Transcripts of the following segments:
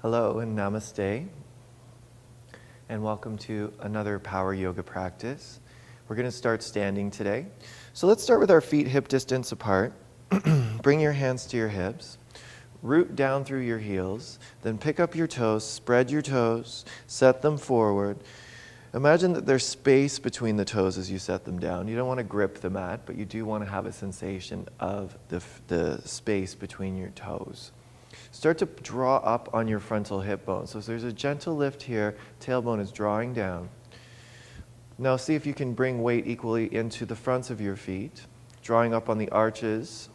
Hello and namaste, and welcome to another power yoga practice. We're going to start standing today. So let's start with our feet hip distance apart. Bring your hands to your hips. Root down through your heels. Then pick up your toes, spread your toes, set them forward. Imagine that there's space between the toes as you set them down. You don't want to grip the mat, but you do want to have a sensation of the space between your toes. Start to draw up on your frontal hip bone. So there's a gentle lift here, tailbone is drawing down. Now see if you can bring weight equally into the fronts of your feet. Drawing up on the arches.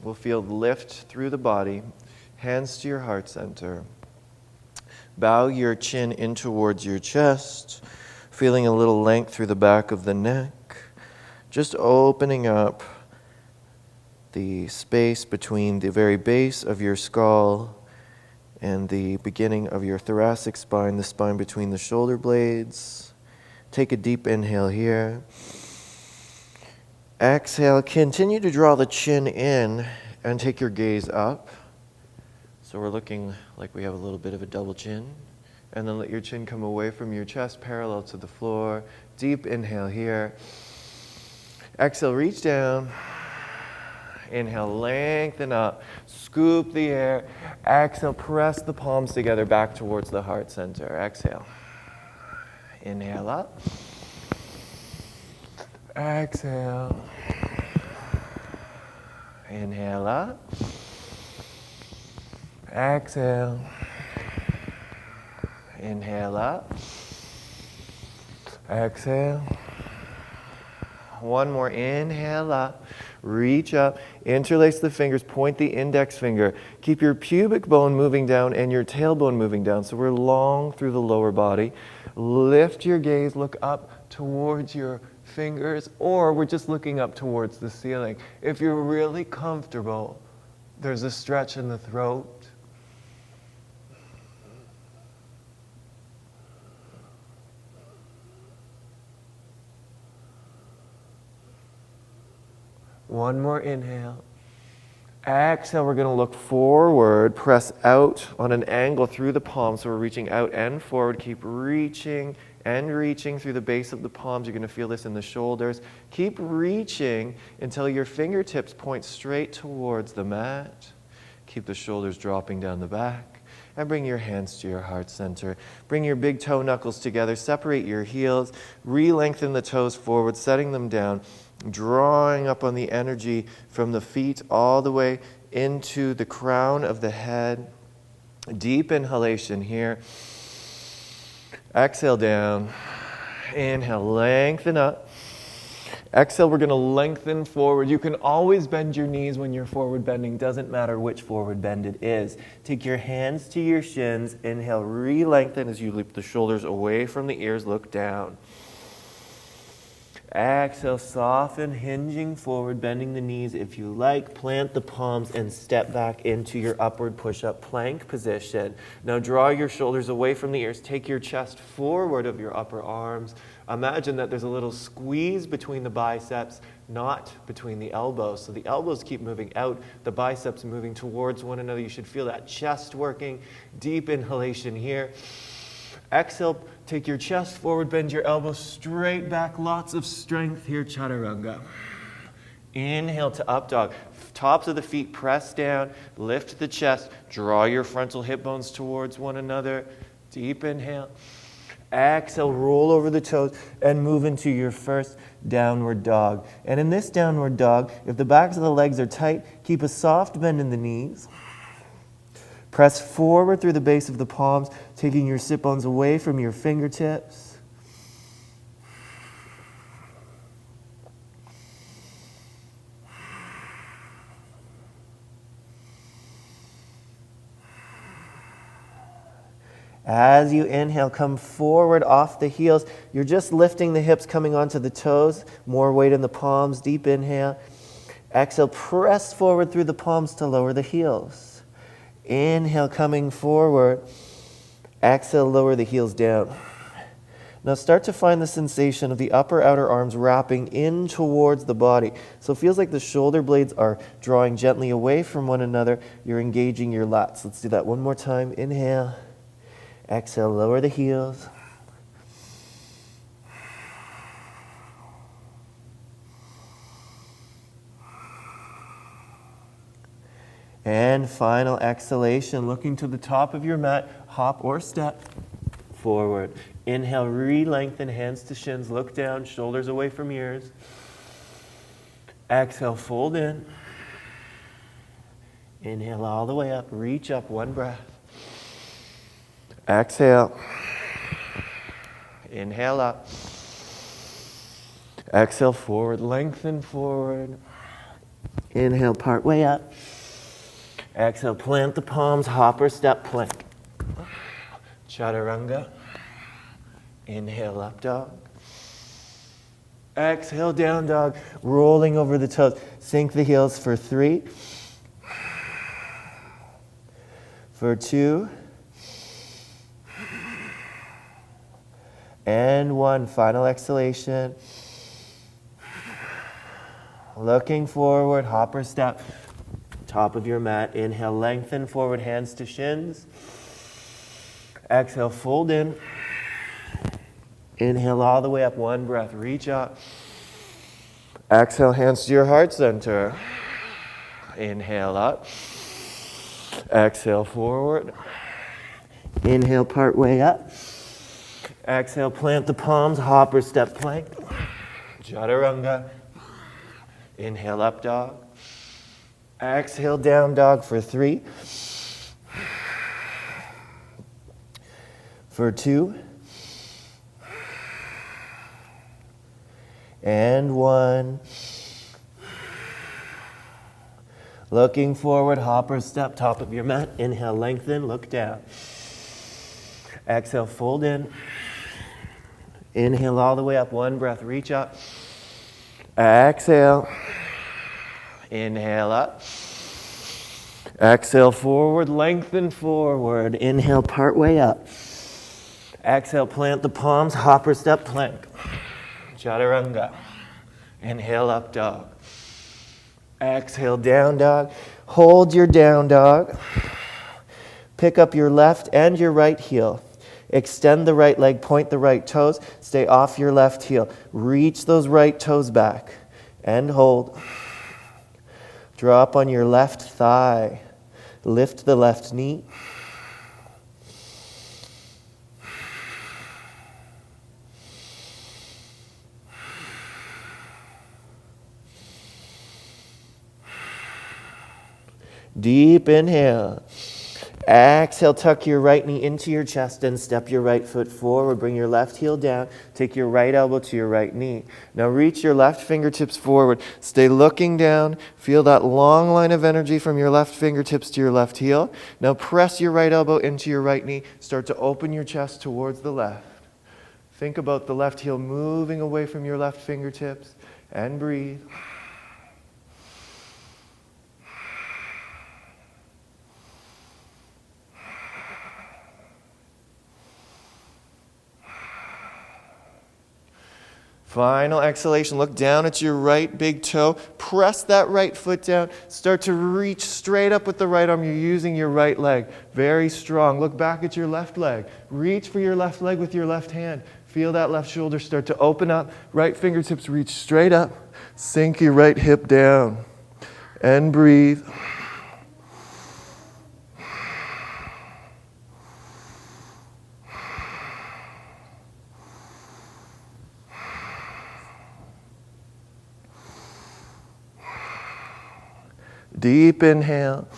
We'll feel lift through the body. Hands to your heart center. Bow your chin in towards your chest. Feeling a little length through the back of the neck. Just opening up the space between the very base of your skull and the beginning of your thoracic spine, the spine between the shoulder blades. Take a deep inhale here. Exhale, continue to draw the chin in and take your gaze up. So we're looking like we have a little bit of a double chin. And then let your chin come away from your chest, parallel to the floor. Deep inhale here. Exhale, reach down. Inhale, lengthen up, scoop the air. Exhale, press the palms together back towards the heart center. Exhale. Inhale up. Exhale. Inhale up. Exhale. Inhale up. Exhale. One more. Inhale up. Reach up, interlace the fingers, point the index finger. Keep your pubic bone moving down and your tailbone moving down. So we're long through the lower body. Lift your gaze, look up towards your fingers, or we're just looking up towards the ceiling. If you're really comfortable, there's a stretch in the throat. One more inhale. Exhale, we're going to look forward, press out on an angle through the palms. So we're reaching out and forward. Keep reaching and reaching through the base of the palms. You're going to feel this in the shoulders. Keep reaching until your fingertips point straight towards the mat. Keep the shoulders dropping down the back. And bring your hands to your heart center. Bring your big toe knuckles together. Separate your heels. Re-lengthen the toes forward, setting them down. Drawing up on the energy from the feet all the way into the crown of the head. Deep inhalation here. Exhale down. Inhale, lengthen up. Exhale, we're going to lengthen forward. You can always bend your knees when you're forward bending. Doesn't matter which forward bend it is. Take your hands to your shins. Inhale, re-lengthen as you lift the shoulders away from the ears. Look down. Exhale, soften, hinging forward, bending the knees if you like. Plant the palms and step back into your upward push-up plank position. Now draw your shoulders away from the ears. Take your chest forward of your upper arms. Imagine that there's a little squeeze between the biceps, not between the elbows. So the elbows keep moving out, the biceps moving towards one another. You should feel that chest working. Deep inhalation here. Exhale, take your chest forward, bend your elbows straight back. Lots of strength here, chaturanga. Inhale to up dog. Tops of the feet press down, lift the chest, draw your frontal hip bones towards one another. Deep inhale. Exhale, roll over the toes and move into your first downward dog. And in this downward dog, if the backs of the legs are tight, keep a soft bend in the knees. Press forward through the base of the palms, taking your sit bones away from your fingertips. As you inhale, come forward off the heels. You're just lifting the hips, coming onto the toes. More weight in the palms. Deep inhale. Exhale, press forward through the palms to lower the heels. Inhale, coming forward. Exhale, lower the heels down. Now start to find the sensation of the upper outer arms wrapping in towards the body. So it feels like the shoulder blades are drawing gently away from one another. You're engaging your lats. Let's do that one more time. Inhale. Exhale, lower the heels. And final exhalation, looking to the top of your mat, hop or step forward. Inhale, re-lengthen, hands to shins, look down, shoulders away from ears. Exhale, fold in. Inhale all the way up, reach up, one breath. Exhale. Inhale up. Exhale, forward, lengthen forward. Inhale, part way up. Exhale, plant the palms, hop or step, plank. Chaturanga. Inhale, up dog. Exhale, down dog, rolling over the toes. Sink the heels for 3, for 2, and 1. Final exhalation. Looking forward, hop or step. Top of your mat. Inhale, lengthen forward, hands to shins. Exhale, fold in. Inhale all the way up, one breath, reach up. Exhale, hands to your heart center. Inhale up. Exhale, forward. Inhale, part way up. Exhale, plant the palms, hop or step plank. Chaturanga. Inhale, up dog. Exhale, down dog for 3, for 2, and 1. Looking forward, hop or step, top of your mat. Inhale, lengthen, look down. Exhale, fold in. Inhale all the way up, one breath, reach up. Exhale. Inhale up. Exhale forward, lengthen forward. Inhale, part way up. Exhale, plant the palms, hop or step, plank. Chaturanga. Inhale, up dog. Exhale, down dog. Hold your down dog. Pick up your left and your right heel. Extend the right leg, point the right toes. Stay off your left heel. Reach those right toes back and hold. Drop on your left thigh. Lift the left knee. Deep inhale. Exhale, tuck your right knee into your chest and step your right foot forward. Bring your left heel down. Take your right elbow to your right knee. Now reach your left fingertips forward. Stay looking down. Feel that long line of energy from your left fingertips to your left heel. Now press your right elbow into your right knee. Start to open your chest towards the left. Think about the left heel moving away from your left fingertips and breathe. Final exhalation, look down at your right big toe. Press that right foot down. Start to reach straight up with the right arm. You're using your right leg. Very strong. Look back at your left leg. Reach for your left leg with your left hand. Feel that left shoulder start to open up. Right fingertips reach straight up. Sink your right hip down. And breathe. Deep inhale.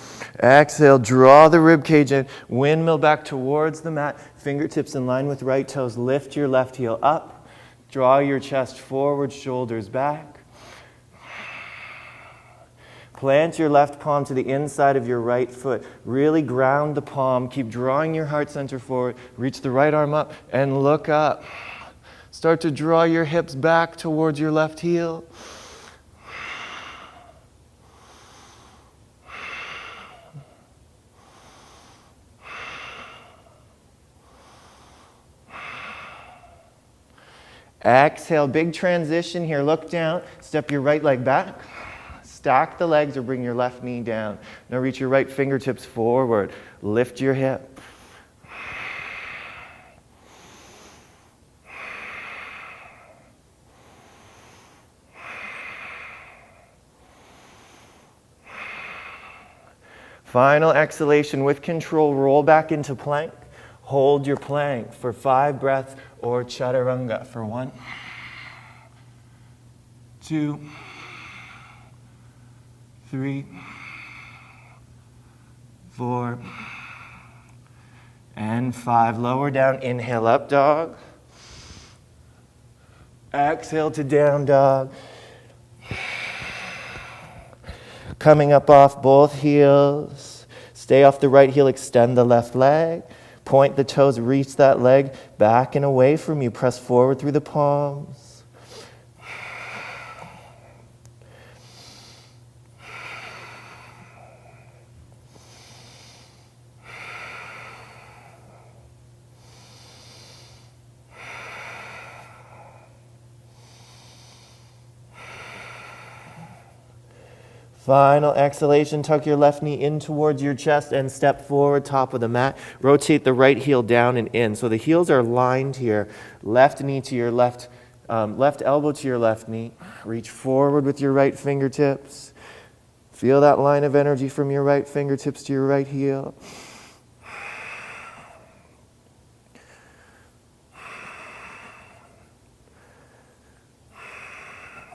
Exhale, draw the rib cage in. Windmill back towards the mat. Fingertips in line with right toes. Lift your left heel up. Draw your chest forward, shoulders back. Plant your left palm to the inside of your right foot. Really ground the palm. Keep drawing your heart center forward. Reach the right arm up and look up. Start to draw your hips back towards your left heel. Exhale, big transition here. Look down, step your right leg back. Stack the legs or bring your left knee down. Now reach your right fingertips forward. Lift your hip. Final exhalation with control. Roll back into plank. Hold your plank for 5 breaths, or chaturanga for 1, 2, 3, 4, and 5. Lower down. Inhale, up dog. Exhale to down dog. Coming up off both heels. Stay off the right heel, extend the left leg. Point the toes, reach that leg back and away from you. Press forward through the palms. Final exhalation, tuck your left knee in towards your chest and step forward, top of the mat. Rotate the right heel down and in. So the heels are lined here. Left knee to your left elbow to your left knee. Reach forward with your right fingertips. Feel that line of energy from your right fingertips to your right heel.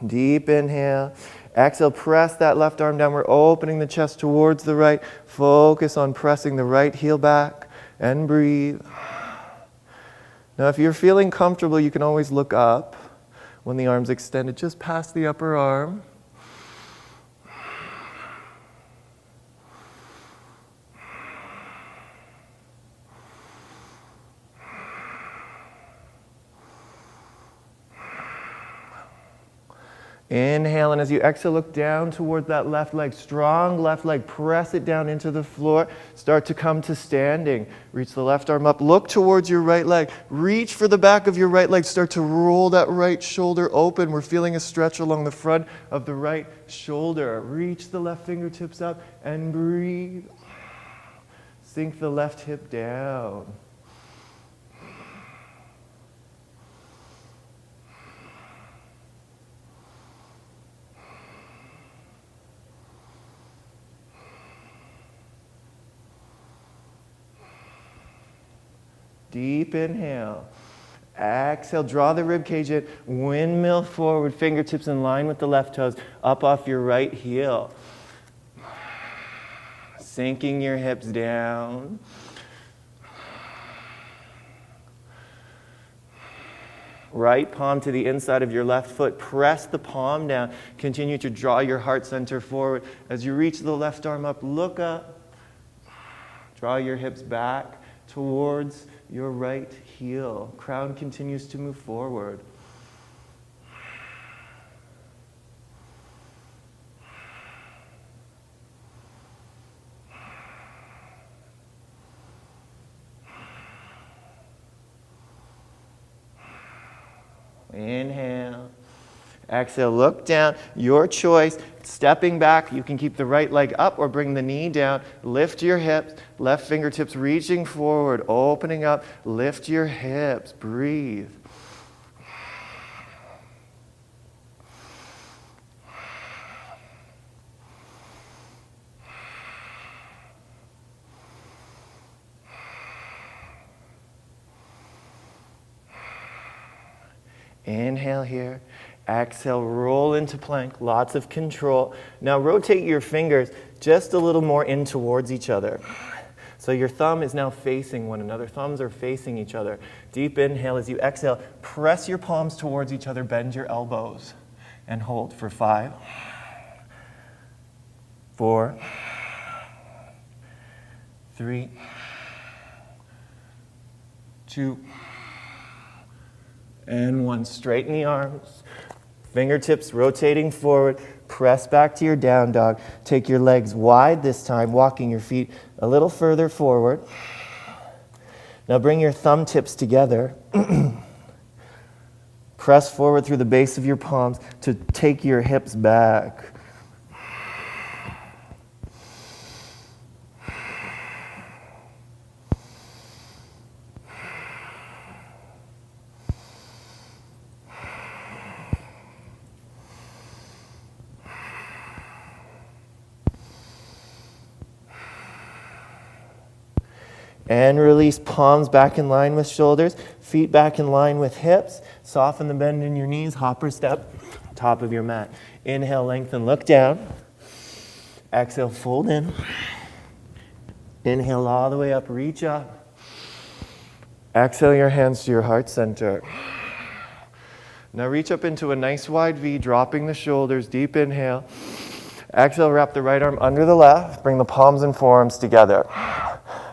Deep inhale. Exhale, press that left arm down. We're opening the chest towards the right. Focus on pressing the right heel back and breathe. Now, if you're feeling comfortable, you can always look up when the arm's extended, just past the upper arm. Inhale, and as you exhale, look down toward that left leg. Strong left leg. Press it down into the floor. Start to come to standing. Reach the left arm up. Look towards your right leg. Reach for the back of your right leg. Start to roll that right shoulder open. We're feeling a stretch along the front of the right shoulder. Reach the left fingertips up and breathe. Sink the left hip down. Deep inhale. Exhale, draw the rib cage in. Windmill forward, fingertips in line with the left toes, up off your right heel. Sinking your hips down. Right palm to the inside of your left foot. Press the palm down. Continue to draw your heart center forward. As you reach the left arm up, look up. Draw your hips back towards your right heel. Crown continues to move forward. Inhale. Exhale, look down. Your choice. Stepping back, you can keep the right leg up or bring the knee down. Lift your hips, left fingertips reaching forward, opening up. Lift your hips, breathe. Inhale here. Exhale, roll into plank, lots of control. Now rotate your fingers just a little more in towards each other. So your thumb is now facing one another. Thumbs are facing each other. Deep inhale as you exhale. Press your palms towards each other. Bend your elbows and hold for 5, 4, 3, 2, and 1. Straighten the arms. Fingertips rotating forward. Press back to your down dog. Take your legs wide this time, walking your feet a little further forward. Now bring your thumb tips together. Press forward through the base of your palms to take your hips back. And release, palms back in line with shoulders, feet back in line with hips. Soften the bend in your knees, hopper step, top of your mat. Inhale, lengthen, look down. Exhale, fold in. Inhale all the way up, reach up. Exhale your hands to your heart center. Now reach up into a nice wide V, dropping the shoulders, deep inhale. Exhale, wrap the right arm under the left, bring the palms and forearms together.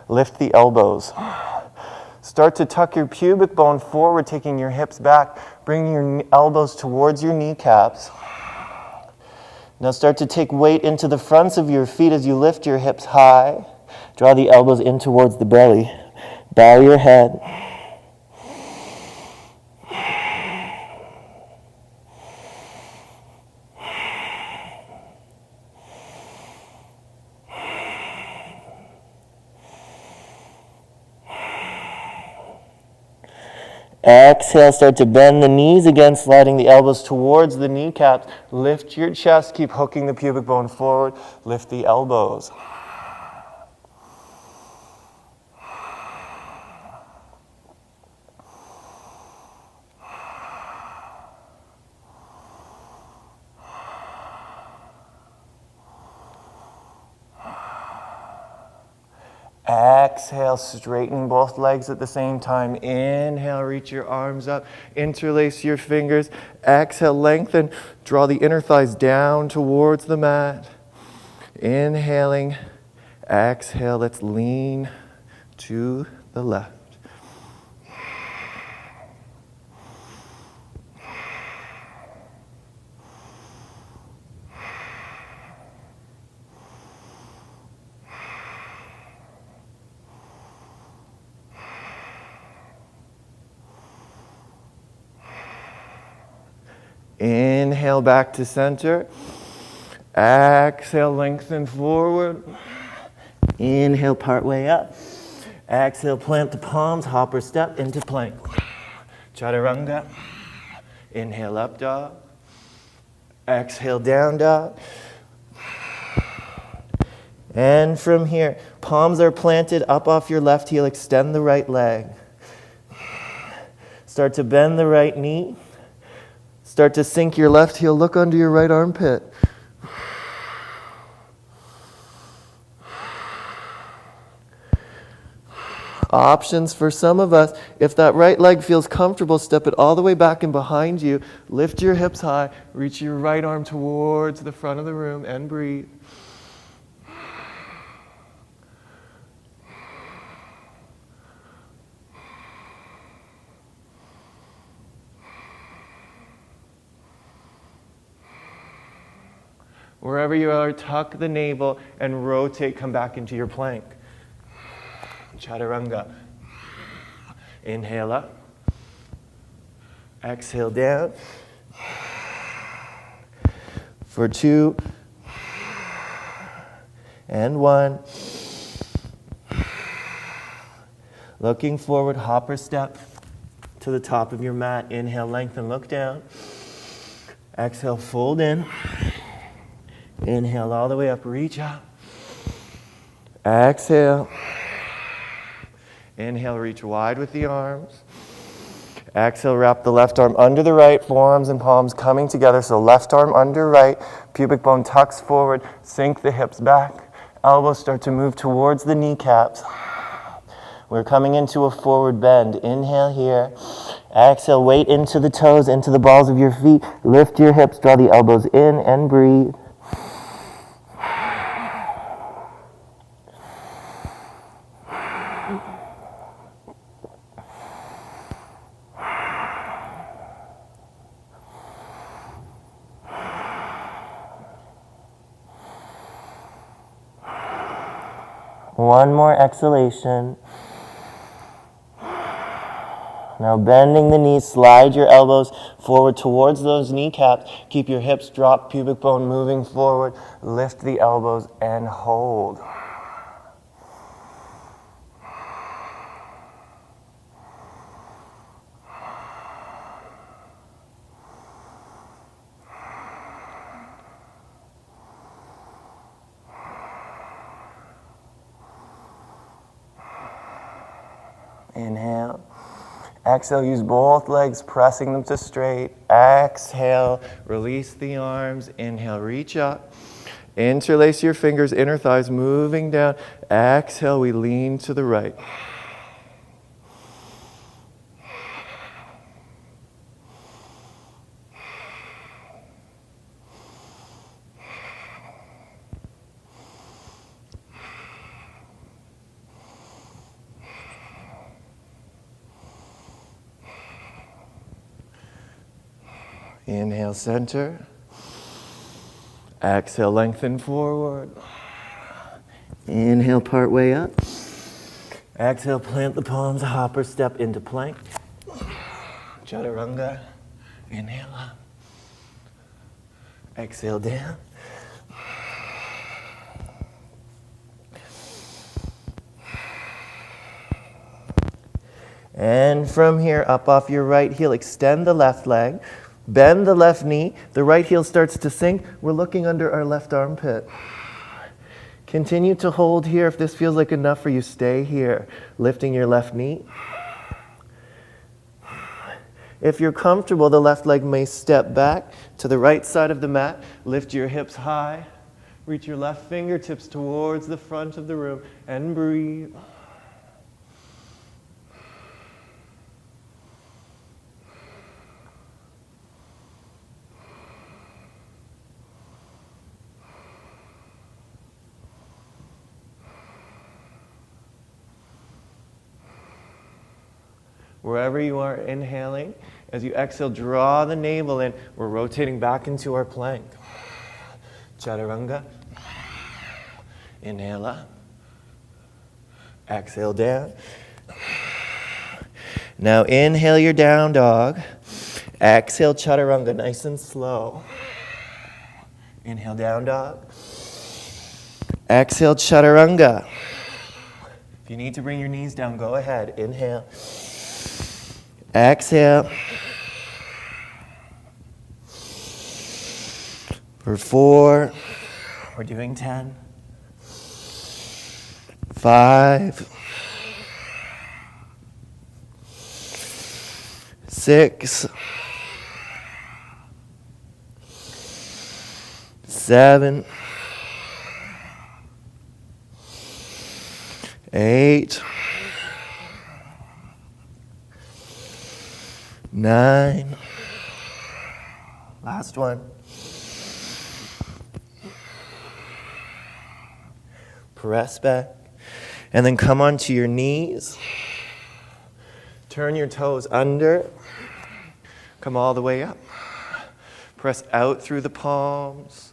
Lift the elbows. Start to tuck your pubic bone forward, taking your hips back, bringing your elbows towards your kneecaps. Now start to take weight into the fronts of your feet as you lift your hips high. Draw the elbows in towards the belly. Bow your head. Exhale, start to bend the knees again, sliding the elbows towards the kneecaps. Lift your chest, keep hooking the pubic bone forward. Lift the elbows. Exhale, straightening both legs at the same time. Inhale, reach your arms up, interlace your fingers. Exhale, lengthen, draw the inner thighs down towards the mat. Inhaling, exhale, let's lean to the left. Inhale back to center. Exhale, lengthen forward. Inhale, part way up. Exhale, plant the palms, hopper step into plank. Chaturanga. Inhale, up dog. Exhale, down dog. And from here, palms are planted up off your left heel. Extend the right leg. Start to bend the right knee. Start to sink your left heel. Look under your right armpit. Options for some of us. If that right leg feels comfortable, step it all the way back and behind you. Lift your hips high. Reach your right arm towards the front of the room and breathe. Wherever you are, tuck the navel and rotate, come back into your plank. Chaturanga. Inhale up. Exhale down. For 2 and 1. Looking forward, hopper step to the top of your mat. Inhale, lengthen, look down. Exhale, fold in. Inhale all the way up, reach up. Exhale. Inhale, reach wide with the arms. Exhale, wrap the left arm under the right, forearms and palms coming together. So left arm under right, pubic bone tucks forward, sink the hips back. Elbows start to move towards the kneecaps. We're coming into a forward bend. Inhale here. Exhale, weight into the toes, into the balls of your feet. Lift your hips, draw the elbows in and breathe. One more exhalation. Now bending the knees, slide your elbows forward towards those kneecaps. Keep your hips dropped, pubic bone moving forward. Lift the elbows and hold. Inhale. Exhale, use both legs, pressing them to straight. Exhale, release the arms. Inhale, reach up. Interlace your fingers, inner thighs moving down. Exhale, we lean to the right. Inhale, center. Exhale, lengthen forward. Inhale, part way up. Exhale, plant the palms, hopper step into plank. Chaturanga. Inhale up. Exhale down. And from here, up off your right heel, extend the left leg. Bend the left knee. The right heel starts to sink. We're looking under our left armpit. Continue to hold here. If this feels like enough for you, stay here. Lifting your left knee. If you're comfortable, the left leg may step back to the right side of the mat. Lift your hips high. Reach your left fingertips towards the front of the room and breathe. Wherever you are inhaling, as you exhale, draw the navel in. We're rotating back into our plank. Chaturanga. Inhale up. Exhale down. Now inhale your down dog. Exhale chaturanga, nice and slow. Inhale down dog. Exhale chaturanga. If you need to bring your knees down, go ahead. Inhale. Exhale. For 4, we're doing 10. 5, 6, 7, 8, 9, last one. Press back, and then come onto your knees. Turn your toes under. Come all the way up. Press out through the palms.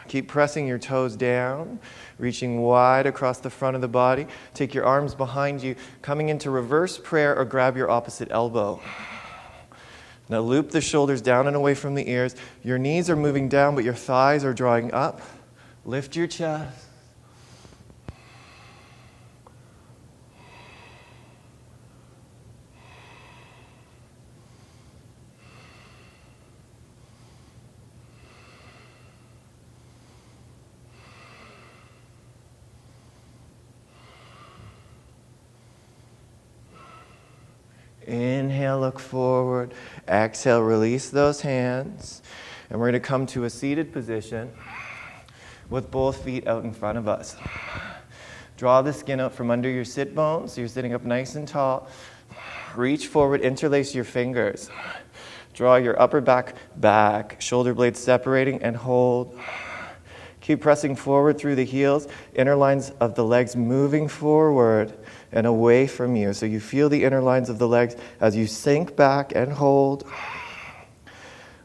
Keep pressing your toes down, reaching wide across the front of the body. Take your arms behind you, coming into reverse prayer, or grab your opposite elbow. Now loop the shoulders down and away from the ears. Your knees are moving down, but your thighs are drawing up. Lift your chest. Inhale, look forward. Exhale, release those hands. And we're going to come to a seated position with both feet out in front of us. Draw the skin out from under your sit bones so you're sitting up nice and tall. Reach forward, interlace your fingers. Draw your upper back back, shoulder blades separating, and hold. Keep pressing forward through the heels, inner lines of the legs moving forward and away from you. So you feel the inner lines of the legs as you sink back and hold.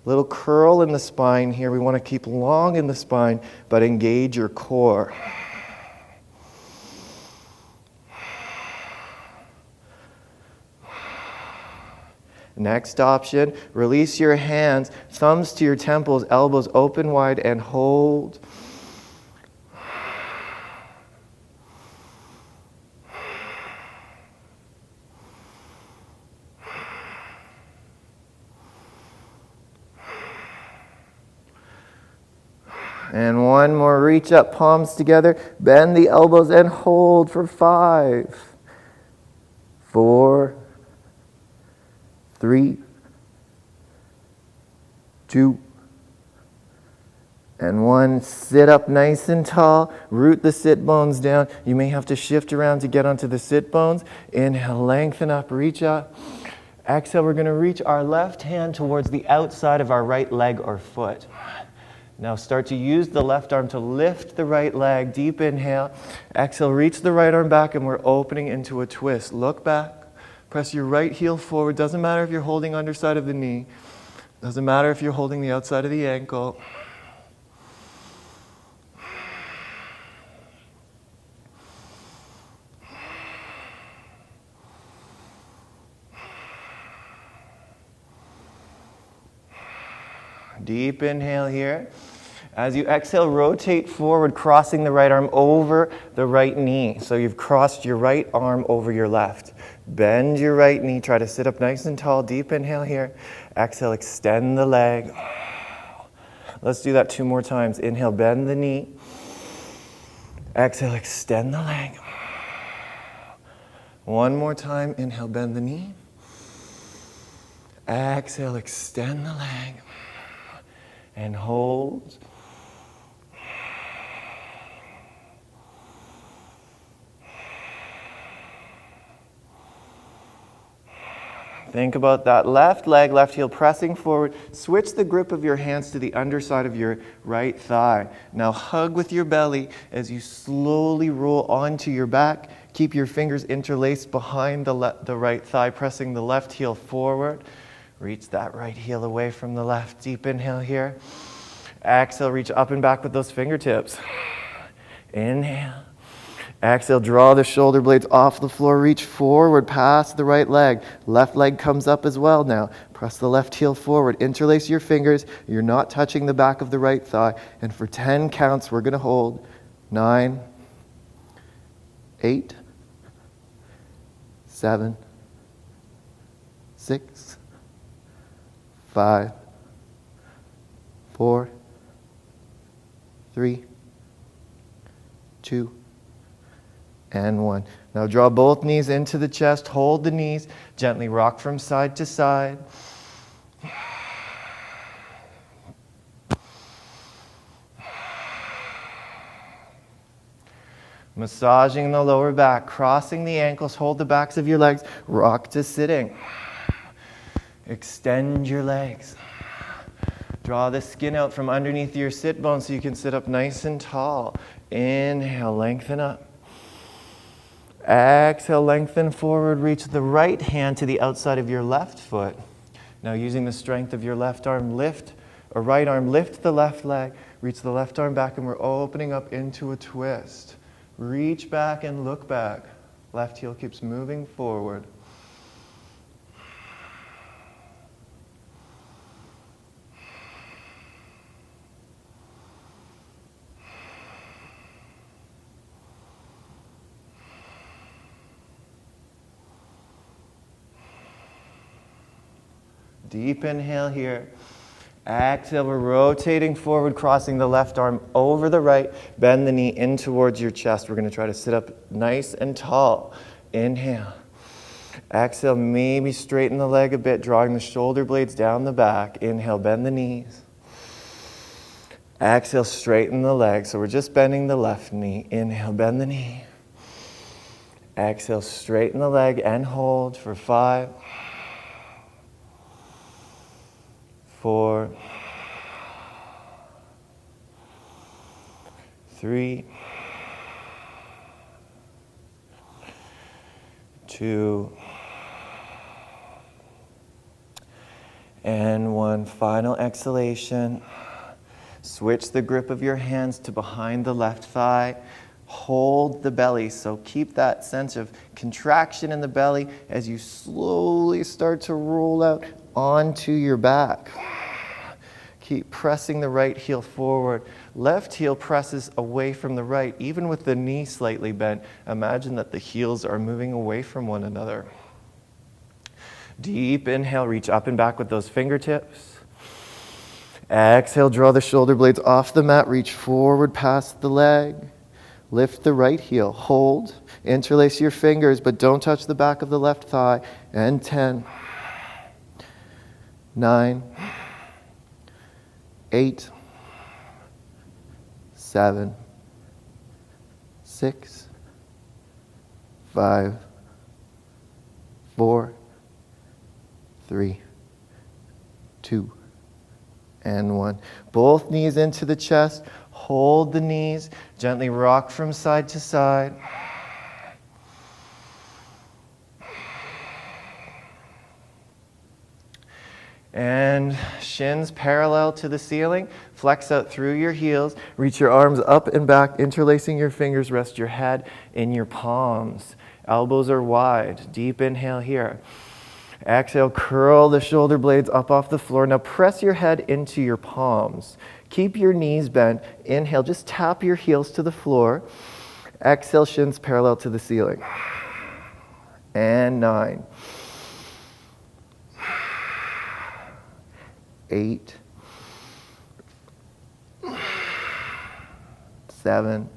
Little curl in the spine here. We want to keep long in the spine, but engage your core. Next option, release your hands, thumbs to your temples, elbows open wide, and hold. And one more, reach up, palms together, bend the elbows and hold for 5, 4, 3, 2, and 1. Sit up nice and tall, root the sit bones down. You may have to shift around to get onto the sit bones. Inhale, lengthen up, reach up. Exhale, we're going to reach our left hand towards the outside of our right leg or foot. Now start to use the left arm to lift the right leg. Deep inhale. Exhale, reach the right arm back and we're opening into a twist. Look back. Press your right heel forward. Doesn't matter if you're holding underside of the knee. Doesn't matter if you're holding the outside of the ankle. Deep inhale here. As you exhale, rotate forward, crossing the right arm over the right knee. So you've crossed your right arm over your left. Bend your right knee. Try to sit up nice and tall. Deep inhale here. Exhale, extend the leg. Let's do that 2 more times. Inhale, bend the knee. Exhale, extend the leg. 1 more time. Inhale, bend the knee. Exhale, extend the leg. And hold. Think about that left leg, left heel pressing forward. Switch the grip of your hands to the underside of your right thigh. Now hug with your belly as you slowly roll onto your back. Keep your fingers interlaced behind the right thigh, pressing the left heel forward. Reach that right heel away from the left. Deep inhale here. Exhale, reach up and back with those fingertips. Inhale. Exhale, draw the shoulder blades off the floor. Reach forward past the right leg. Left leg comes up as well now. Press the left heel forward. Interlace your fingers. You're not touching the back of the right thigh. And for 10 counts, we're going to hold 9, 8, 7, 6, 5, 4, 3, 2, and 1. Now draw both knees into the chest. Hold the knees. Gently rock from side to side. Massaging the lower back, crossing the ankles. Hold the backs of your legs. Rock to sitting. Extend your legs. Draw the skin out from underneath your sit bones so you can sit up nice and tall. Inhale, lengthen up. Exhale, lengthen forward. Reach the right hand to the outside of your left foot. Now using the strength of your left arm, right arm, lift the left leg. Reach the left arm back and we're opening up into a twist. Reach back and look back. Left heel keeps moving forward. Deep inhale here. Exhale, we're rotating forward, crossing the left arm over the right. Bend the knee in towards your chest. We're going to try to sit up nice and tall. Inhale. Exhale, maybe straighten the leg a bit, drawing the shoulder blades down the back. Inhale, bend the knees. Exhale, straighten the leg. So we're just bending the left knee. Inhale, bend the knee. Exhale, straighten the leg and hold for 5, 4, 3, 2, and 1. Final exhalation. Switch the grip of your hands to behind the left thigh. Hold the belly, so keep that sense of contraction in the belly as you slowly start to roll out onto your back. Keep pressing the right heel forward. Left heel presses away from the right, even with the knee slightly bent. Imagine that the heels are moving away from one another. Deep inhale, reach up and back with those fingertips. Exhale, draw the shoulder blades off the mat, reach forward past the leg. Lift the right heel, hold, interlace your fingers, but don't touch the back of the left thigh. And 10, 9, 8, 7, 6, 5, 4, 3, 2, and 1. Both knees into the chest. Hold the knees. Gently rock from side to side. And shins parallel to the ceiling. Flex out through your heels. Reach your arms up and back, interlacing your fingers. Rest your head in your palms. Elbows are wide. Deep inhale here. Exhale, curl the shoulder blades up off the floor. Now press your head into your palms. Keep your knees bent. Inhale, just tap your heels to the floor. Exhale, shins parallel to the ceiling. And 9, 8, 7,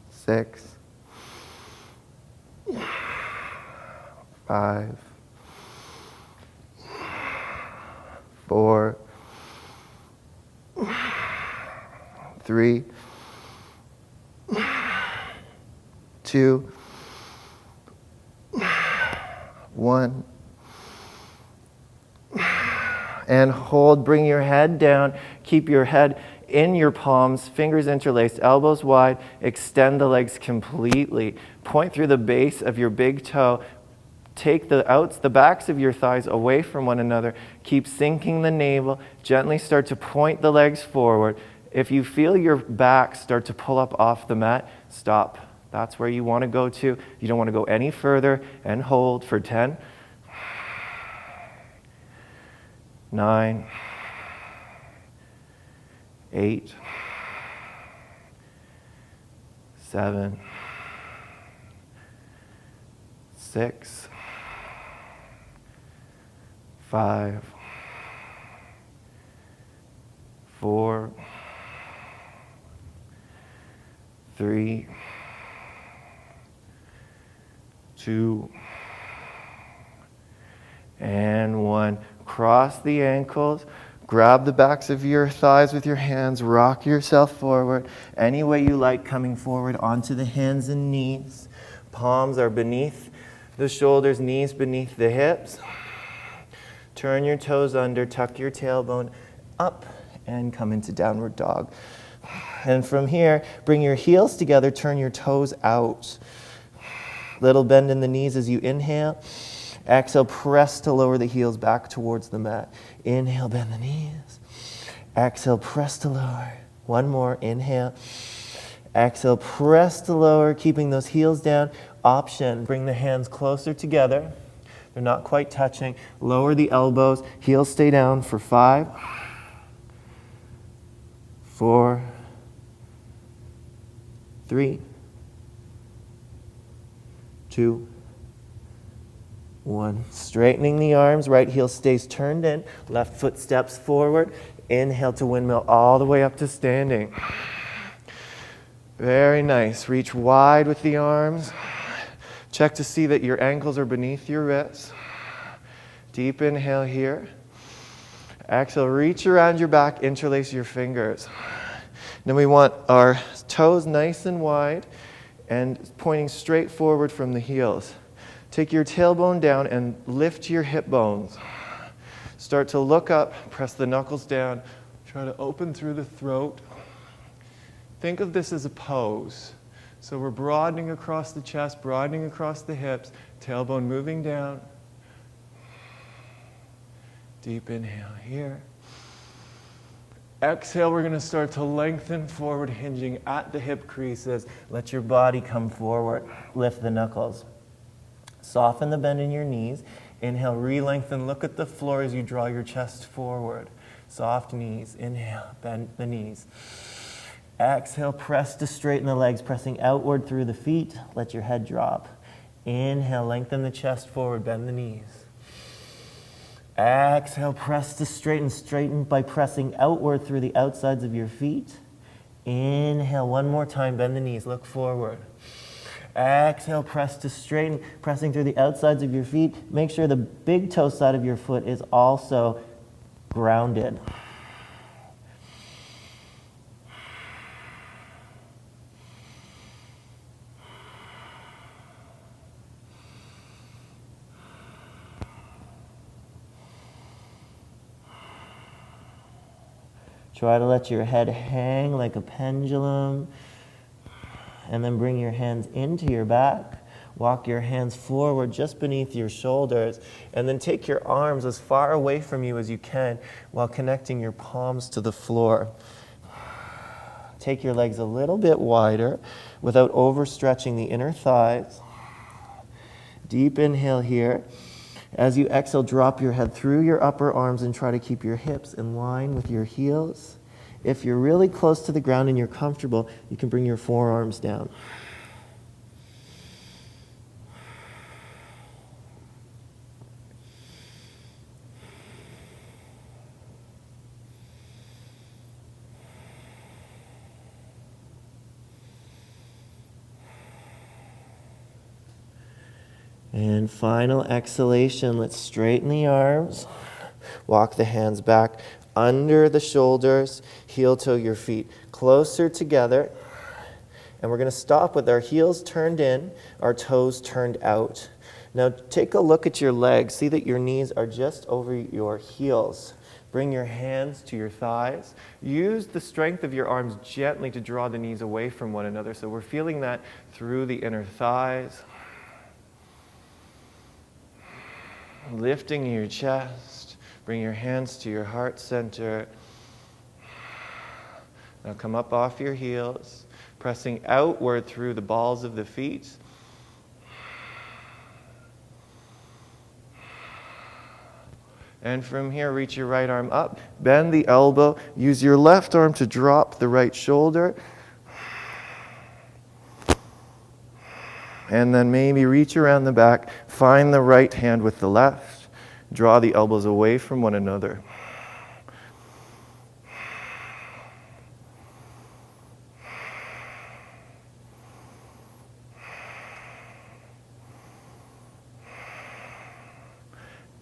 6, 5, 4, 3, 2, 1. And hold, bring your head down, keep your head in your palms, fingers interlaced, elbows wide, extend the legs completely. Point through the base of your big toe. Take the backs of your thighs away from one another. Keep sinking the navel. Gently start to point the legs forward. If you feel your back start to pull up off the mat, stop. That's where you want to go to. You don't want to go any further, and hold for 10, 9, 8, 7, 6, 5, 4, 3, 2, and 1. Cross the ankles. Grab the backs of your thighs with your hands. Rock yourself forward. Any way you like, coming forward onto the hands and knees. Palms are beneath the shoulders, knees beneath the hips. Turn your toes under, tuck your tailbone up, and come into downward dog. And from here, bring your heels together, turn your toes out. Little bend in the knees as you inhale. Exhale, press to lower the heels back towards the mat. Inhale, bend the knees. Exhale, press to lower. One more, inhale. Exhale, press to lower, keeping those heels down. Option, bring the hands closer together. They're not quite touching. Lower the elbows. Heels stay down for 5, 4, 3, 2, 1. Straightening the arms. Right heel stays turned in. Left foot steps forward. Inhale to windmill all the way up to standing. Very nice. Reach wide with the arms. Check to see that your ankles are beneath your wrists. Deep inhale here. Exhale, reach around your back, interlace your fingers. Then we want our toes nice and wide and pointing straight forward from the heels. Take your tailbone down and lift your hip bones. Start to look up, press the knuckles down, try to open through the throat. Think of this as a pose. So we're broadening across the chest, broadening across the hips, tailbone moving down. Deep inhale here. Exhale, we're going to start to lengthen forward, hinging at the hip creases. Let your body come forward. Lift the knuckles. Soften the bend in your knees. Inhale, re-lengthen. Look at the floor as you draw your chest forward. Soft knees. Inhale, bend the knees. Exhale, press to straighten the legs, pressing outward through the feet. Let your head drop. Inhale, lengthen the chest forward, bend the knees. Exhale, press to straighten. Straighten by pressing outward through the outsides of your feet. Inhale, one more time, bend the knees, look forward. Exhale, press to straighten, pressing through the outsides of your feet. Make sure the big toe side of your foot is also grounded. Try to let your head hang like a pendulum, and then bring your hands into your back. Walk your hands forward just beneath your shoulders, and then take your arms as far away from you as you can while connecting your palms to the floor. Take your legs a little bit wider without overstretching the inner thighs. Deep inhale here. As you exhale, drop your head through your upper arms and try to keep your hips in line with your heels. If you're really close to the ground and you're comfortable, you can bring your forearms down. And final exhalation, let's straighten the arms. Walk the hands back under the shoulders, heel toe your feet closer together. And we're going to stop with our heels turned in, our toes turned out. Now take a look at your legs. See that your knees are just over your heels. Bring your hands to your thighs. Use the strength of your arms gently to draw the knees away from one another. So we're feeling that through the inner thighs. Lifting your chest, bring your hands to your heart center. Now come up off your heels, pressing outward through the balls of the feet. And from here, reach your right arm up, bend the elbow, use your left arm to drop the right shoulder. And then maybe reach around the back, find the right hand with the left, draw the elbows away from one another.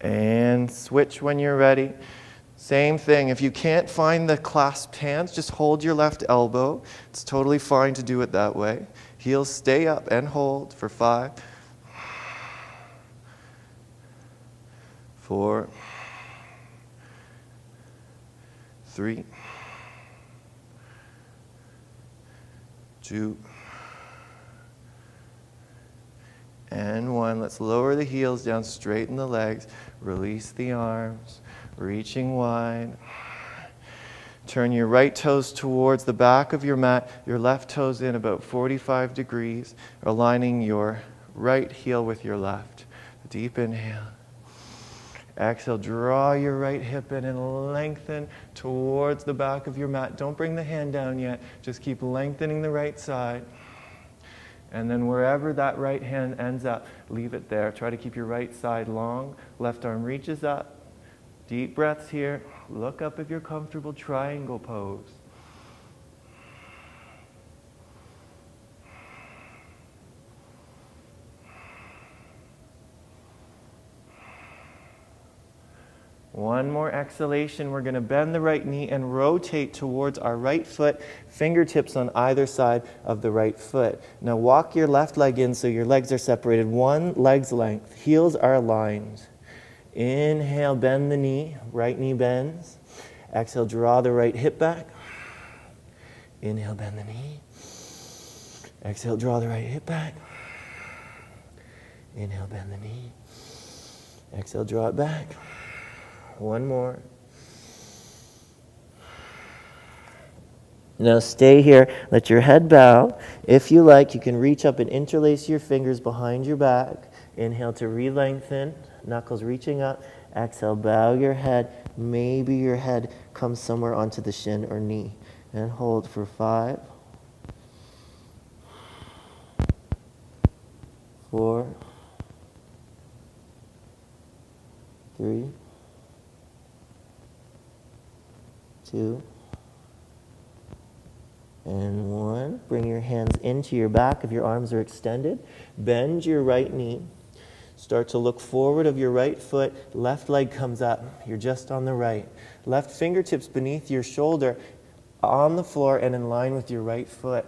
And switch when you're ready. Same thing, if you can't find the clasped hands, just hold your left elbow. It's totally fine to do it that way. Heels stay up and hold for 5, 4, 3, 2, and 1. Let's lower the heels down, straighten the legs, release the arms, reaching wide. Turn your right toes towards the back of your mat, your left toes in about 45 degrees, aligning your right heel with your left. Deep inhale. Exhale, draw your right hip in and lengthen towards the back of your mat. Don't bring the hand down yet, just keep lengthening the right side. And then wherever that right hand ends up, leave it there. Try to keep your right side long, left arm reaches up. Deep breaths here. Look up if you're comfortable, triangle pose. One more exhalation. We're going to bend the right knee and rotate towards our right foot, fingertips on either side of the right foot. Now walk your left leg in so your legs are separated one leg's length. Heels are aligned. Inhale, bend the knee, right knee bends. Exhale, draw the right hip back. Inhale, bend the knee. Exhale, draw the right hip back. Inhale, bend the knee. Exhale, draw it back. One more. Now stay here. Let your head bow. If you like, you can reach up and interlace your fingers behind your back. Inhale to re-lengthen. Knuckles reaching up. Exhale, bow your head. Maybe your head comes somewhere onto the shin or knee. And hold for 5, 4, 3, 2, and 1. Bring your hands into your back if your arms are extended. Bend your right knee. Start to look forward of your right foot. Left leg comes up. You're just on the right. Left fingertips beneath your shoulder on the floor and in line with your right foot.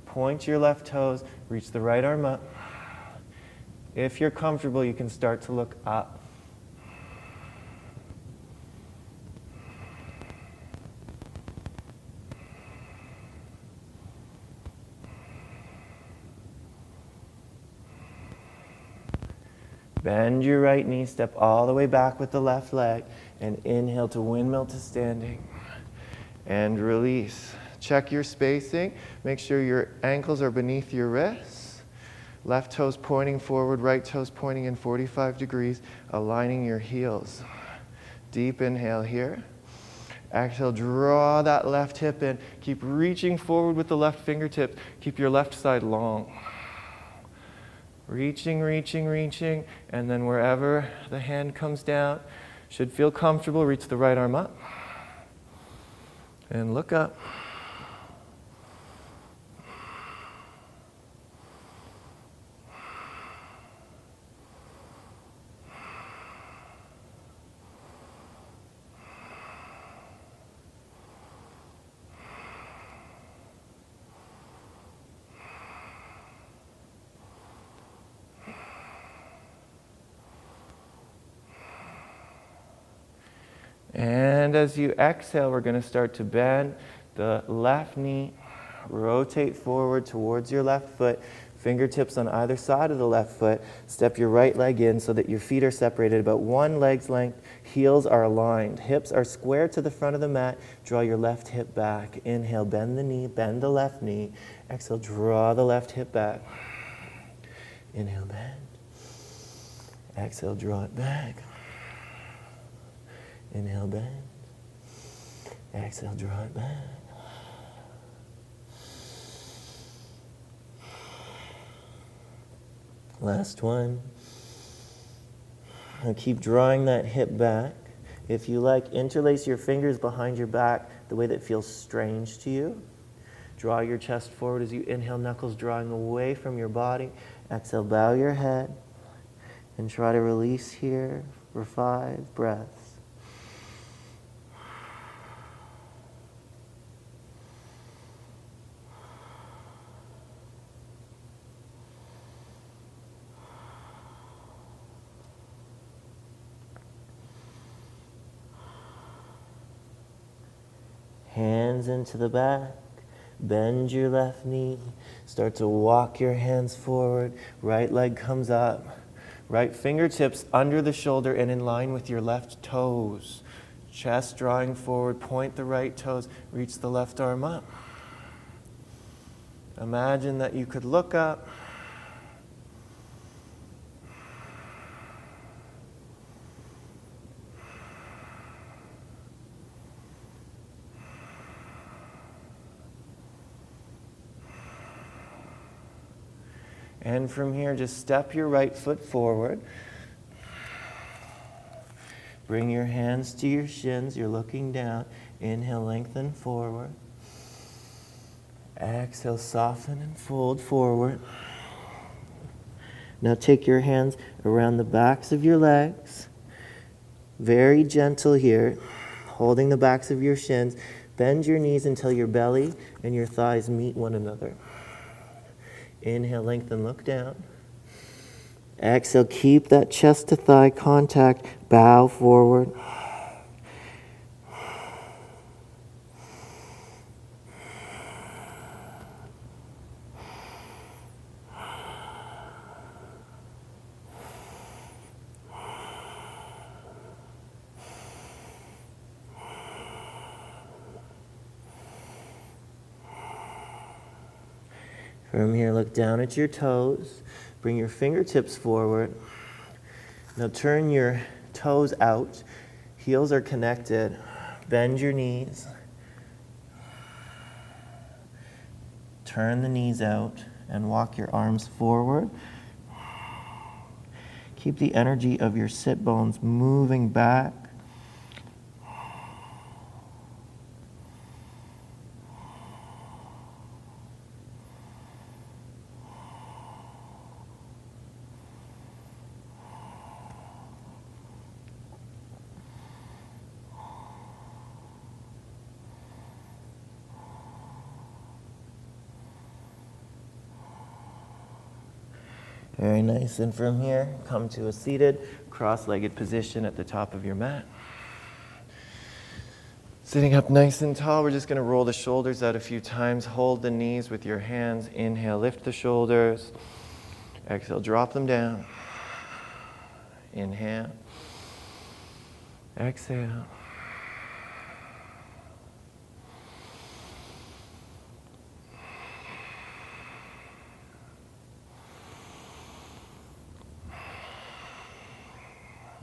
Point your left toes. Reach the right arm up. If you're comfortable, you can start to look up. Bend your right knee, step all the way back with the left leg, and inhale to windmill to standing. And release. Check your spacing. Make sure your ankles are beneath your wrists. Left toes pointing forward, right toes pointing in 45 degrees, aligning your heels. Deep inhale here. Exhale, draw that left hip in. Keep reaching forward with the left fingertips. Keep your left side long. Reaching, reaching, reaching, and then wherever the hand comes down, should feel comfortable, reach the right arm up. And look up. And as you exhale, we're going to start to bend the left knee, rotate forward towards your left foot, fingertips on either side of the left foot. Step your right leg in so that your feet are separated about one leg's length. Heels are aligned. Hips are square to the front of the mat. Draw your left hip back. Inhale, bend the knee, bend the left knee. Exhale, draw the left hip back. Inhale, bend. Exhale, draw it back. Inhale, bend. Exhale, draw it back. Last one. Now keep drawing that hip back. If you like, interlace your fingers behind your back the way that feels strange to you. Draw your chest forward as you inhale, knuckles drawing away from your body. Exhale, bow your head. And try to release here for 5 breaths. Hands into the back, bend your left knee, start to walk your hands forward, right leg comes up, right fingertips under the shoulder and in line with your left toes. Chest drawing forward, point the right toes, reach the left arm up. Imagine that you could look up. And from here, just step your right foot forward. Bring your hands to your shins. You're looking down. Inhale, lengthen forward. Exhale, soften and fold forward. Now take your hands around the backs of your legs. Very gentle here, holding the backs of your shins. Bend your knees until your belly and your thighs meet one another. Inhale, lengthen, look down. Exhale, keep that chest to thigh contact. Bow forward. From here, look down at your toes. Bring your fingertips forward. Now turn your toes out. Heels are connected. Bend your knees. Turn the knees out and walk your arms forward. Keep the energy of your sit bones moving back. Very nice. And from here, come to a seated, cross-legged position at the top of your mat. Sitting up nice and tall, we're just going to roll the shoulders out a few times. Hold the knees with your hands. Inhale, lift the shoulders. Exhale, drop them down. Inhale. Exhale.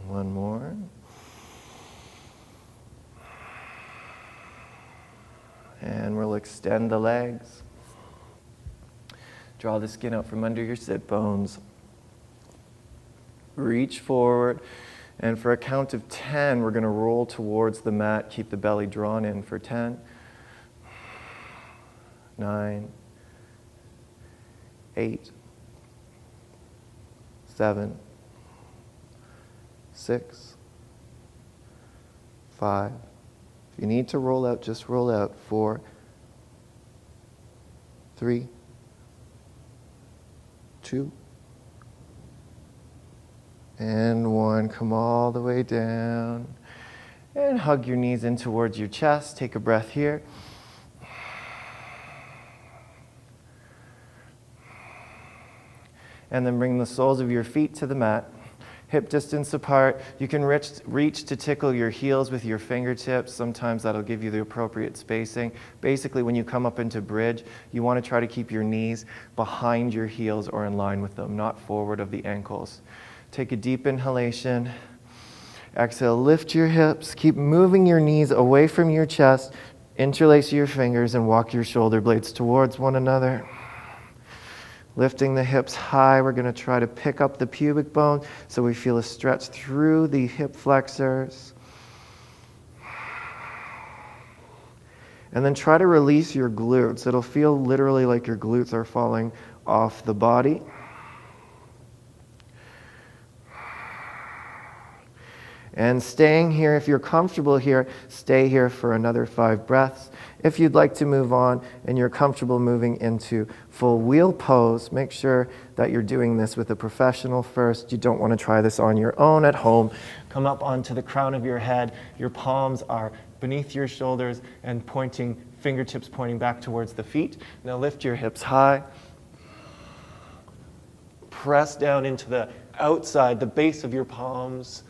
One more. And we'll extend the legs. Draw the skin out from under your sit bones. Reach forward. And for a count of 10, we're going to roll towards the mat. Keep the belly drawn in for 10, 9, 8, 7, 6, 5. If you need to roll out, just roll out. 4, 3, 2, and 1. Come all the way down. And hug your knees in towards your chest. Take a breath here. And then bring the soles of your feet to the mat. Hip distance apart. You can reach to tickle your heels with your fingertips. Sometimes that'll give you the appropriate spacing. Basically, when you come up into bridge, you want to try to keep your knees behind your heels or in line with them, not forward of the ankles. Take a deep inhalation. Exhale, lift your hips. Keep moving your knees away from your chest. Interlace your fingers and walk your shoulder blades towards one another. Lifting the hips high, we're going to try to pick up the pubic bone so we feel a stretch through the hip flexors. And then try to release your glutes. It'll feel literally like your glutes are falling off the body. And staying here, if you're comfortable here, stay here for another 5 breaths. If you'd like to move on and you're comfortable moving into full wheel pose, make sure that you're doing this with a professional first. You don't want to try this on your own at home. Come up onto the crown of your head. Your palms are beneath your shoulders and fingertips pointing back towards the feet. Now lift your hips high. Press down into the outside, the base of your palms.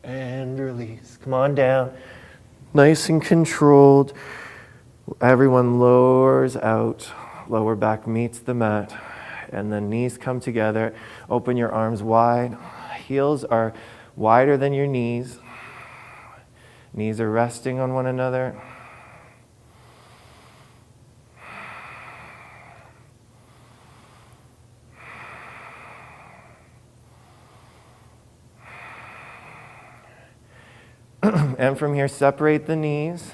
And release. Come on down. Nice and controlled. Everyone lowers out. Lower back meets the mat. And then knees come together. Open your arms wide. Heels are wider than your knees. Knees are resting on one another. And from here, separate the knees.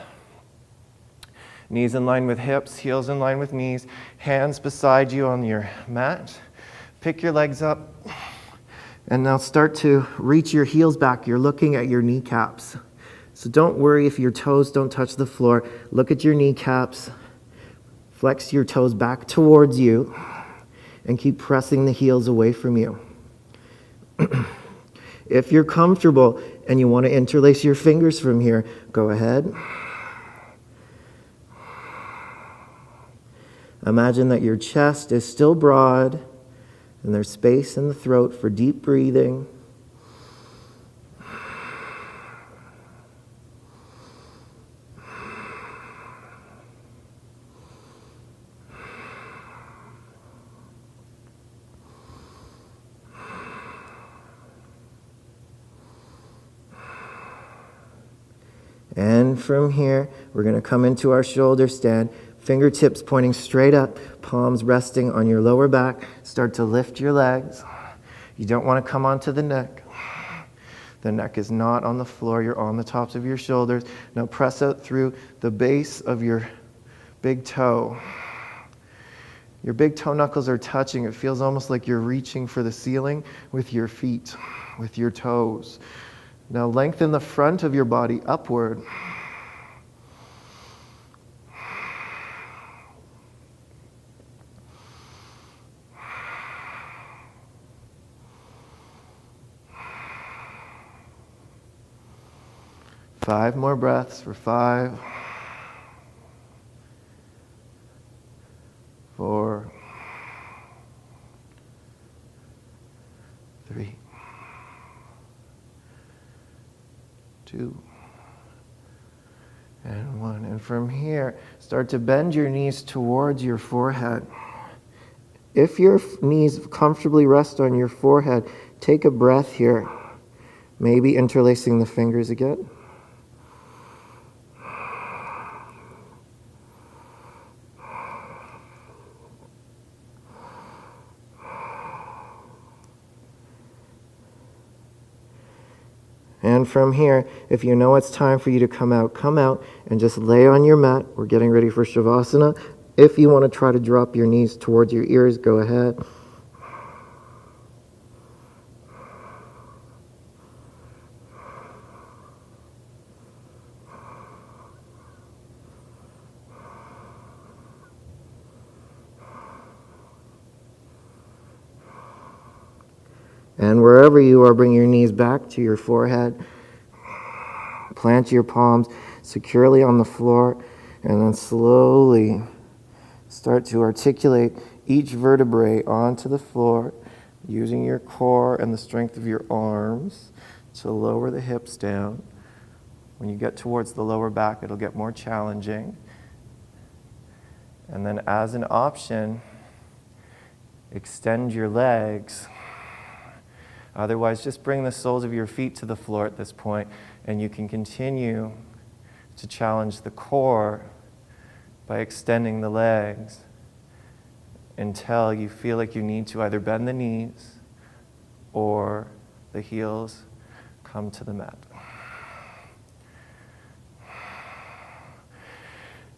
Knees in line with hips, heels in line with knees. Hands beside you on your mat. Pick your legs up. And now start to reach your heels back. You're looking at your kneecaps. So don't worry if your toes don't touch the floor. Look at your kneecaps. Flex your toes back towards you. And keep pressing the heels away from you. If you're comfortable and you want to interlace your fingers from here, go ahead. Imagine that your chest is still broad and there's space in the throat for deep breathing. And from here, we're going to come into our shoulder stand. Fingertips pointing straight up, palms resting on your lower back. Start to lift your legs. You don't want to come onto the neck. The neck is not on the floor. You're on the tops of your shoulders. Now press out through the base of your big toe. Your big toe knuckles are touching. It feels almost like you're reaching for the ceiling with your feet, with your toes. Now lengthen the front of your body upward. Five more breaths for 5, 4, 3, 2, and 1. And from here, start to bend your knees towards your forehead. If your knees comfortably rest on your forehead, take a breath here. Maybe interlacing the fingers again. And from here, if you know it's time for you to come out and just lay on your mat. We're getting ready for Shavasana. If you want to try to drop your knees towards your ears, go ahead. And wherever you are, bring your knees back to your forehead. Plant your palms securely on the floor, and then slowly start to articulate each vertebrae onto the floor, using your core and the strength of your arms to lower the hips down. When you get towards the lower back, it'll get more challenging. And then as an option, extend your legs. Otherwise, just bring the soles of your feet to the floor at this point, and you can continue to challenge the core by extending the legs until you feel like you need to either bend the knees or the heels come to the mat.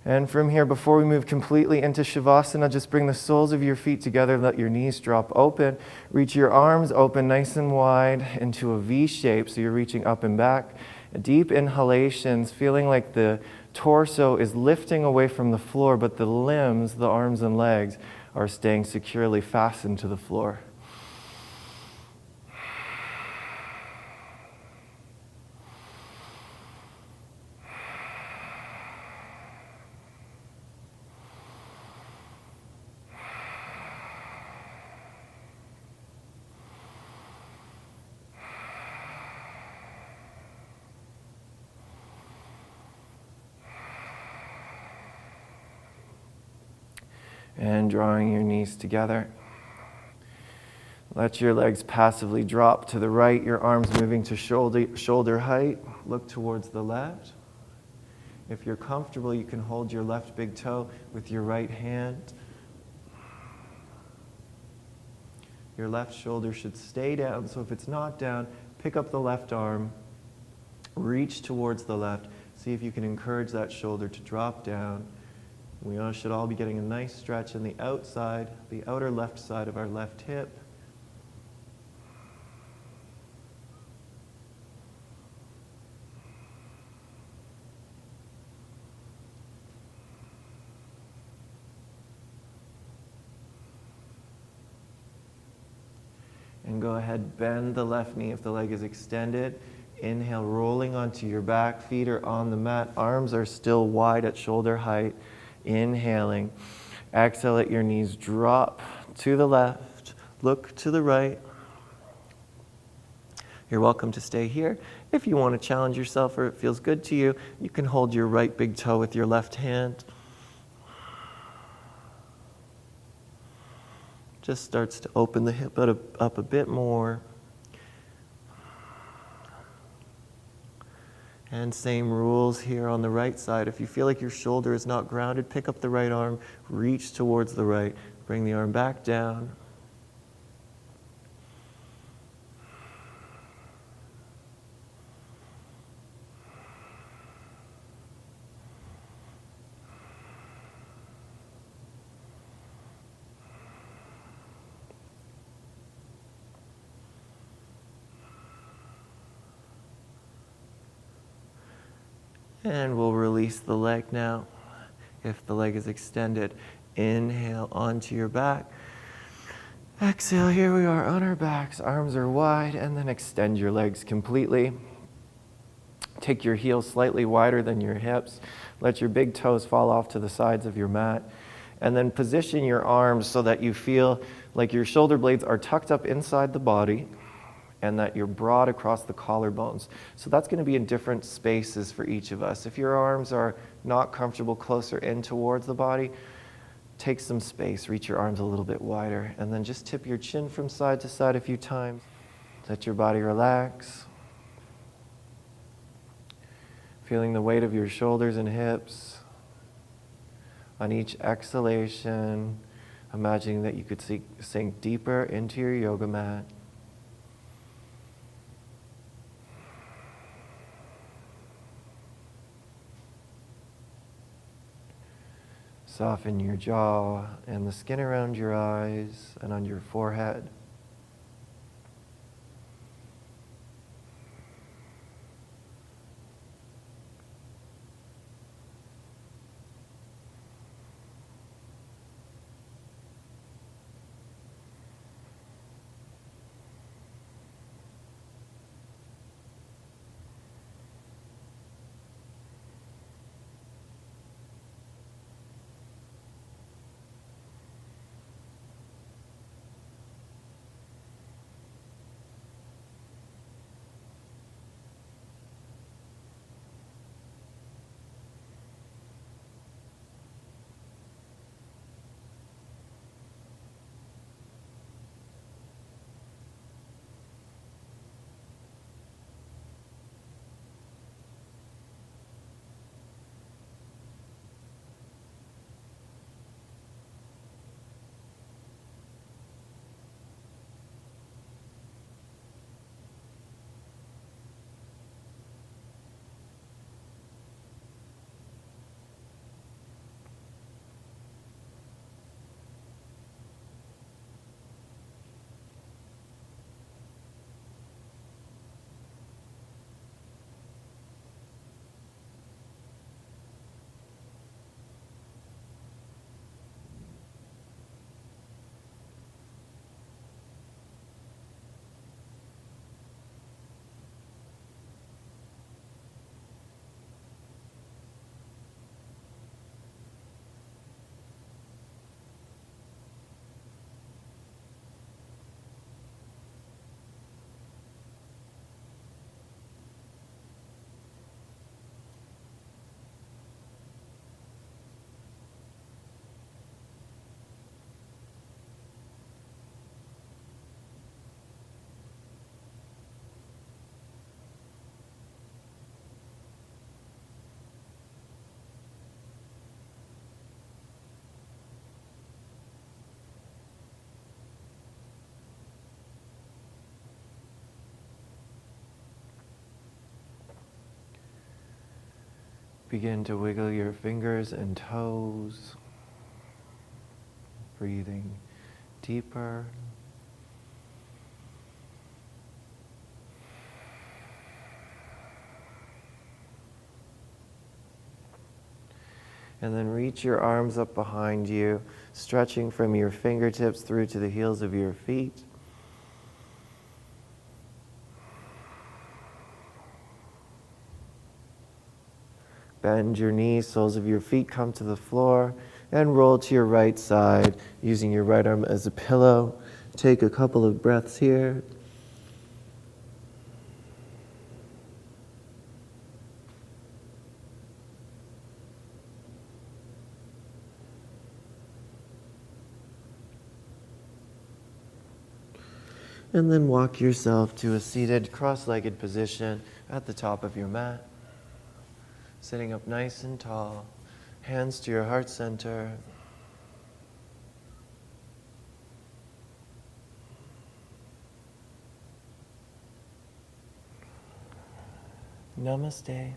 And from here, before we move completely into Shavasana, just bring the soles of your feet together, let your knees drop open. Reach your arms open nice and wide into a V shape, so you're reaching up and back. Deep inhalations, feeling like the torso is lifting away from the floor, but the limbs, the arms and legs, are staying securely fastened to the floor. And drawing your knees together. Let your legs passively drop to the right, your arms moving to shoulder height. Look towards the left. If you're comfortable, you can hold your left big toe with your right hand. Your left shoulder should stay down, so if it's not down, pick up the left arm, reach towards the left. See if you can encourage that shoulder to drop down. We should all be getting a nice stretch in the outside, the outer left side of our left hip. And go ahead, bend the left knee if the leg is extended. Inhale, rolling onto your back. Feet are on the mat. Arms are still wide at shoulder height. Inhaling. Exhale, let your knees drop to the left. Look to the right. You're welcome to stay here. If you want to challenge yourself or it feels good to you, you can hold your right big toe with your left hand. Just starts to open the hip up a bit more. And same rules here on the right side. If you feel like your shoulder is not grounded, pick up the right arm, reach towards the right, bring the arm back down. And we'll release the leg now. If the leg is extended, inhale onto your back. Exhale, here we are on our backs, arms are wide, and then extend your legs completely. Take your heels slightly wider than your hips. Let your big toes fall off to the sides of your mat. And then position your arms so that you feel like your shoulder blades are tucked up inside the body and that you're broad across the collarbones. So that's going to be in different spaces for each of us. If your arms are not comfortable closer in towards the body, take some space, reach your arms a little bit wider, and then just tip your chin from side to side a few times. Let your body relax. Feeling the weight of your shoulders and hips. On each exhalation, imagining that you could sink deeper into your yoga mat. Soften your jaw and the skin around your eyes and on your forehead. Begin to wiggle your fingers and toes, breathing deeper. And then reach your arms up behind you, stretching from your fingertips through to the heels of your feet. Bend your knees, soles of your feet come to the floor, and roll to your right side, using your right arm as a pillow. Take a couple of breaths here. And then walk yourself to a seated, cross-legged position at the top of your mat. Sitting up nice and tall, hands to your heart center. Namaste.